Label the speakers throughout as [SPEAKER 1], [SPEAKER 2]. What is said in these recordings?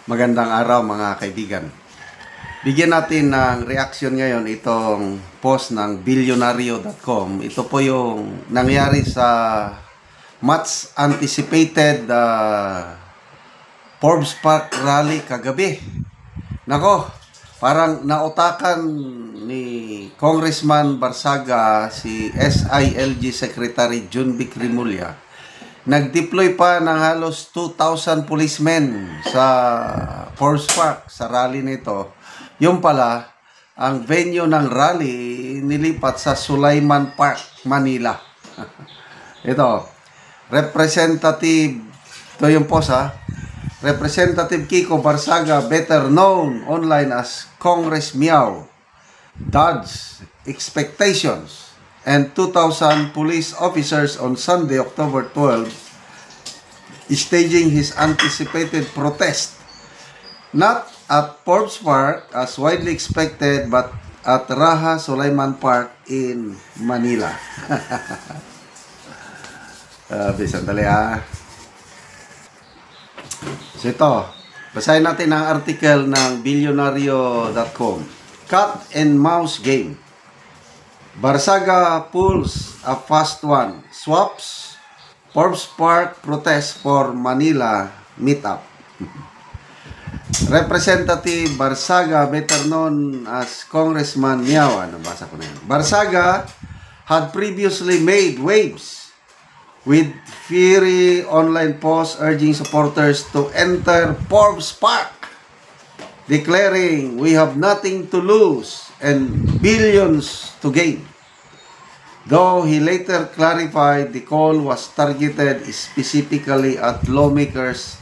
[SPEAKER 1] Magandang araw mga kaibigan. Bigyan natin ng reaction ngayon itong post ng Billionario.com. Ito po yung nangyari sa much anticipated Forbes Park Rally kagabi. Nako, parang nautakan ni Congressman Barsaga si SILG Secretary Jun Vic Rimulya. Nag-deploy pa ng halos 2,000 policemen sa Forbes Park sa rally nito. Yung pala, ang venue ng rally nilipat sa Sulaiman Park, Manila. Ito, ito yung post ha. Representative Kiko Barsaga, better known online as Congress Meow, dodged expectations and 2,000 police officers on Sunday, October 12, staging his anticipated protest. Not at Forbes Park as widely expected, but at Raha Sulaiman Park in Manila. Sandali ha. So ito, basahin natin ang article ng Billionario.com. Cat and mouse game. Barsaga pulls a fast one. Swaps Forbes Park protest for Manila meetup. Representative Barsaga, better known as Congressman Meow, basa ko na yan. Barsaga had previously made waves with fiery online posts urging supporters to enter Forbes Park, declaring, "We have nothing to lose and billions to gain." Though he later clarified the call was targeted specifically at lawmakers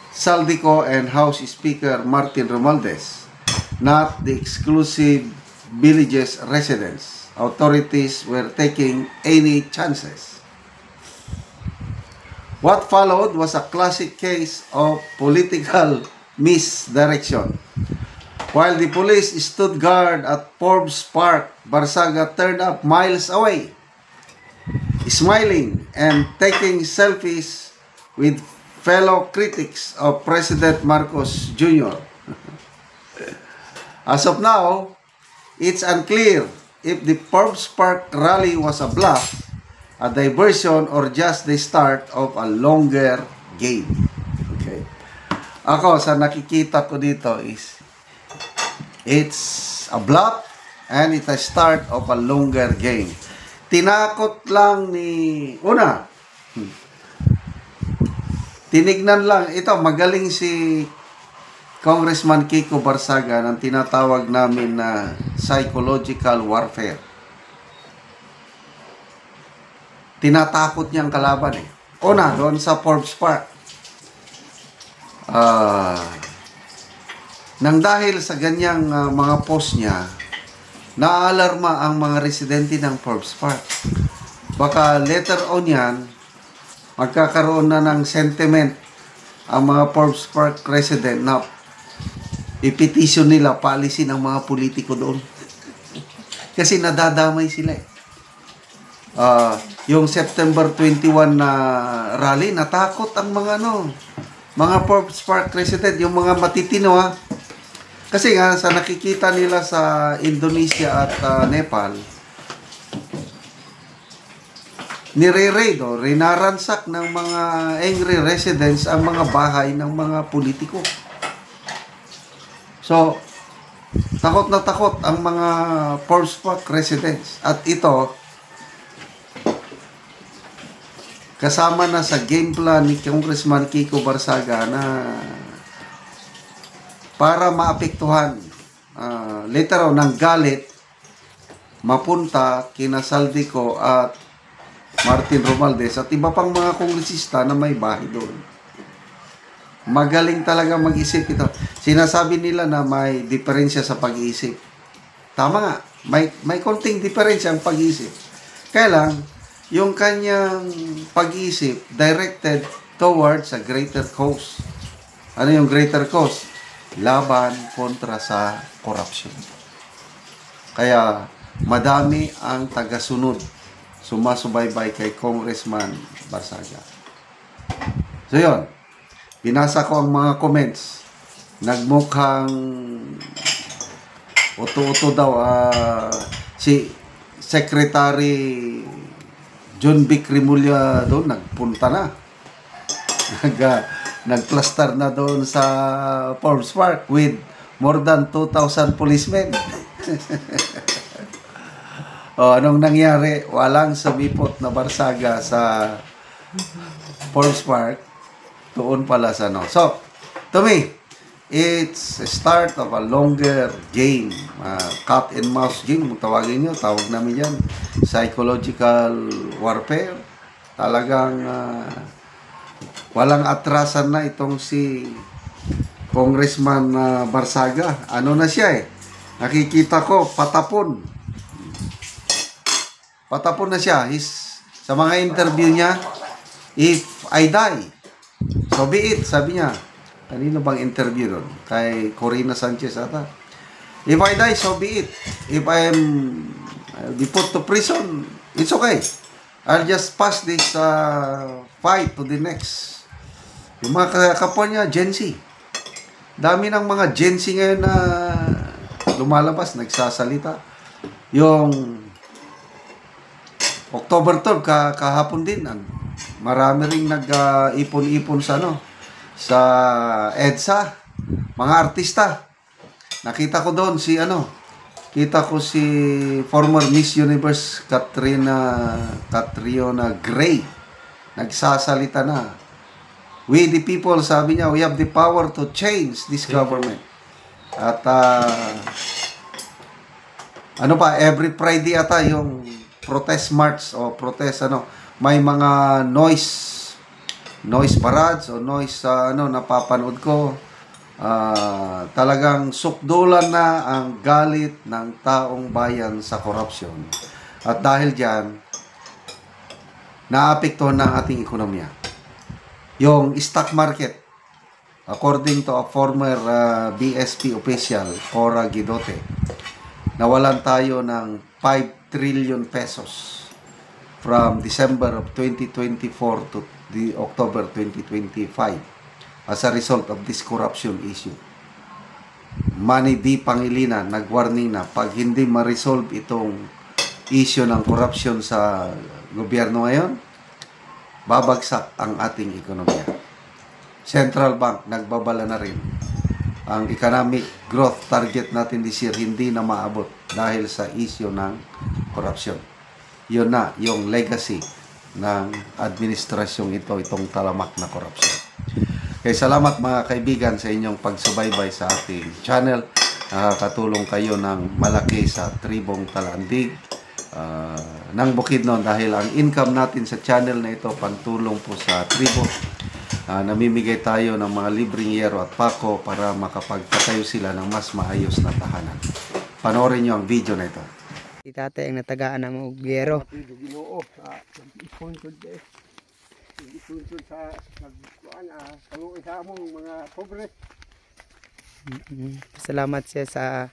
[SPEAKER 1] Saldico and House Speaker Martin Romualdez, not the exclusive villages residents. Authorities were taking any chances. What followed was a classic case of political misdirection. While the police stood guard at Forbes Park, Barsaga turned up miles away, smiling and taking selfies with fellow critics of President Marcos Jr. As of now, it's unclear if the Forbes Park rally was a bluff, a diversion, or just the start of a longer game. Okay. Ako, sa nakikita ko dito is it's a bluff and it's a start of a longer game. Tinakot lang tinignan lang. Ito, magaling si Congressman Kiko Barsaga ng tinatawag namin na psychological warfare. Tinatakot niyang kalaban eh. Doon sa Forbes Park. Nang dahil sa ganyang mga post niya, naaalarma ang mga residente ng Forbes Park. Baka later on yan, magkakaroon na ng sentiment ang mga Forbes Park resident na ipetisyon nila paalisin ang mga politiko doon. Kasi nadadamay sila eh. Yung September 21 na rally, natakot ang mga Forbes Park resident, yung mga matitino ha. Kasi nga, sa nakikita nila sa Indonesia at Nepal, nire-raid o rinaransak ng mga angry residents ang mga bahay ng mga politiko. So, takot na takot ang mga Forbes Park residents. At ito, kasama na sa game plan ni Congressman Kiko Barsaga na para maapektuhan later on ng galit mapunta kina Saldico at Martin Romualdez at iba pang mga kongresista na may bahay doon. Magaling talaga mag-isip ito. Sinasabi nila na may diferensya sa pag-iisip. Tama nga, may konting diferensya ang pag-iisip. Kaya lang, yung kanyang pag-iisip directed towards a greater cause. Ano yung greater cause? Laban kontra sa corruption. Kaya madami ang tagasunod sumasubaybay kay Congressman Barsaga. So yun, binasa ko ang mga comments. Nagmukhang uto-uto daw si Secretary John Vic Rimulya doon, nagpunta na. Nagplaster na doon sa Forbes Park with more than 2,000 policemen. Anong nangyari? Walang sumipot na Barsaga sa Forbes Park. Doon pala sa no. So, to me, it's a start of a longer game. Cat and mouse game, kung tawagin nyo. Tawag namin yan. Psychological warfare. Talagang walang atrasan na itong si Congressman Barsaga. Ano na siya eh. Nakikita ko, patapon. Patapon na siya. Sa mga interview niya, if I die, so be it, sabi niya. Kanino bang interview doon? Kay Corina Sanchez ata. If I die, so be it. If I'll be put to prison, it's okay. I'll just pass this fight to the next. Yung mga kapwa niya, Gen Z. Dami ng mga Gen Z ngayon na lumalabas, nagsasalita. Yung October 12, kahapon din, marami ring nag-ipon-ipon sa sa EDSA, mga artista. Nakita ko doon kita ko si former Miss Universe Catriona Gray. Nagsasalita na. We the people, sabi niya, we have the power to change this government. At every Friday ata yung protest march o protest may mga noise parades o noise napapanood ko. Talagang sukdulan na ang galit ng taong bayan sa korupsyon. At dahil diyan, naapektuhan ng ating ekonomiya. Yung stock market, according to a former BSP official, Cora Guidote, nawalan tayo ng 5 trillion pesos from December of 2024 to the October 2025 as a result of this corruption issue. Manny D. Pangilinan nag-warning na pag hindi ma-resolve itong issue ng corruption sa gobyerno ngayon, babagsak ang ating ekonomiya. Central Bank nagbabala na rin. Ang economic growth target natin this year hindi na maabot dahil sa issue ng corruption. Yun na yung legacy ng administrasyong itong talamak na corruption. Kaya salamat mga kaibigan sa inyong pagsubaybay sa ating channel. Nakakatulong kayo ng malaki sa tribong Talandig ng Bukidnon dahil ang income natin sa channel na ito pantulong po sa tribo. Namimigay tayo ng mga libreng yero at pako para makapagpatayo sila ng mas maayos na tahanan. Panoorin nyo ang video na ito.
[SPEAKER 2] Si tatay ang natagaan ng mga yero.
[SPEAKER 3] Ginoo sponsor sa kaluoy sa among mga pobre.
[SPEAKER 2] Salamat siya sa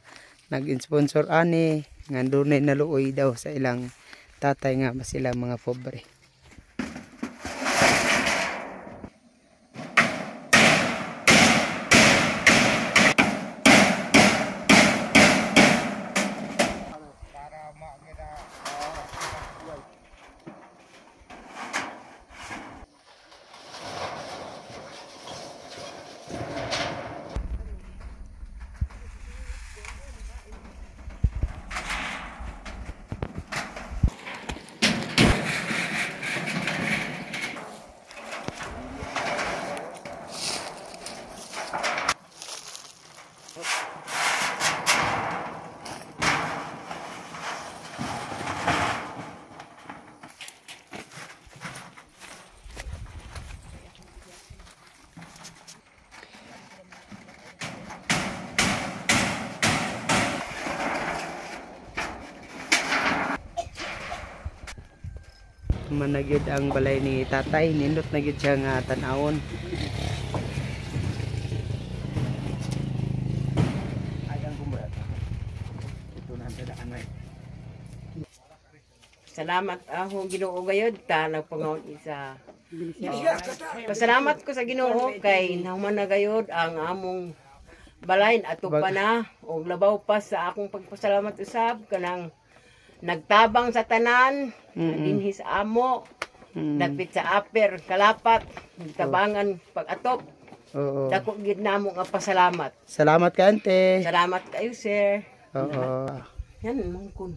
[SPEAKER 2] nag-sponsor ani nga dunay naluoy daw sa ilang tatay nga sila mga pobre. Managyod ang balay ni tatay, nindot na gyud siya nga tan-awon.
[SPEAKER 4] Salamat ako Ginoo gayud ta nagpangaon isa Pasalamat ko sa Ginoo kay nahuman na gayud ang among balay ato pa na og labaw pa sa akong pagpasalamat usab kanang nagtabang sa tanan, dinhi sa amo, dapit sa aper, kalapat, nagtabangan pag-atop.
[SPEAKER 2] Oo.
[SPEAKER 4] Dako gid namo nga pasalamat.
[SPEAKER 2] Salamat ka, ante.
[SPEAKER 4] Salamat kayo, sir.
[SPEAKER 2] Oo.
[SPEAKER 4] Yan mangkon.